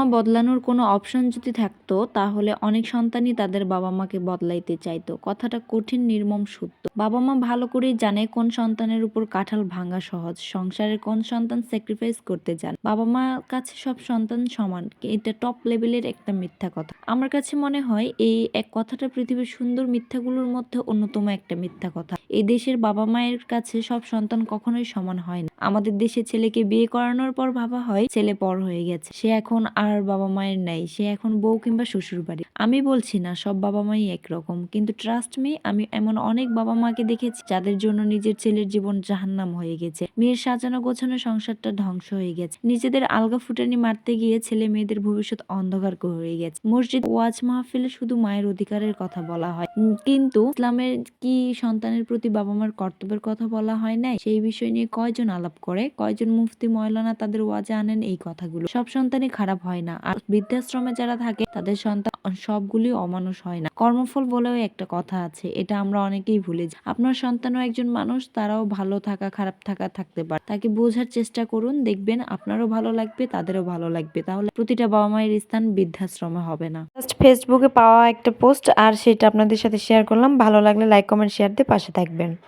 মা বদলানোর কোনো অপশন যদি থাকতো তাহলে অনেক সন্তানই তাদের বাবা মাকে বদলাইতে চাইতো। কথাটা কঠিন, নির্মম সত্য। বাবা মা ভালো করেই জানে কোন সন্তানের উপর কাঁঠাল ভাঙা সহজ, সংসারের কোন সন্তান স্যাক্রিফাইস করতে চান। বাবা মার কাছে সব সন্তান সমান, এটা টপ লেভেলের একটা মিথ্যা কথা। আমার কাছে মনে হয় এই এক কথাটা পৃথিবীর সুন্দর মিথ্যাগুলোর মধ্যে অন্যতম একটা মিথ্যা কথা। এই দেশের বাবা মায়ের কাছে সব সন্তান কখনোই সমান হয় না। আমাদের দেশে ছেলেকে বিয়ে করানোর পর ভাবা হয় ছেলে পর হয়ে গেছে, সে এখন আর বাবা মায়ের নাই, সে এখন বউ কিংবা শ্বশুর বাড়ি। আমি বলছি না সব বাবা মাই একরকম, কিন্তু ট্রাস্ট মি, আমি এমন অনেক বাবা মাকে দেখেছি যাদের জন্য নিজের ছেলের জীবন জাহান্নাম হয়ে গেছে, মেয়ের সাজানো গোছানো সংসারটা ধ্বংস হয়ে গেছে, নিজেদের আলগা ফুটানি মারতে গিয়ে ছেলে মেয়েদের ভবিষ্যৎ অন্ধকার হয়ে গেছে। মসজিদ ওয়াজ মাহফিলে শুধু মায়ের অধিকারের কথা বলা হয়, কিন্তু ইসলামের কি সন্তানের প্রতি বাবা মার কর্তব্যের কথা বলা হয় নাই? সেই বিষয় নিয়ে কয়জন আলাপ করে, কয়জন মুফতি মৌলানা তাদের ওয়াজে আনেন এই কথাগুলো? সব সন্তানই খারাপ হয় না, আর বৃদ্ধাশ্রমে যারা থাকে তাদের সন্তান সবগুলি অমানুষ হয় না। কর্মফল বলেও একটা কথা আছে, এটা আমরা অনেকেই ভুলে যাই। আপনার সন্তানও একজন মানুষ, তারাও ভালো থাকা খারাপ থাকা থাকতে পারে, তাকে বোঝার চেষ্টা করুন, দেখবেন আপনারও ভালো লাগবে, তাদেরও ভালো লাগবে। তাহলে প্রতিটা বাবা মায়ের স্থান বৃদ্ধাশ্রমে হবে না। জাস্ট ফেসবুকে পাওয়া একটা পোস্ট, আর সেটা আপনাদের সাথে শেয়ার করলাম। ভালো লাগলে লাইক কমেন্ট শেয়ার দিয়ে পাশে থাকবেন।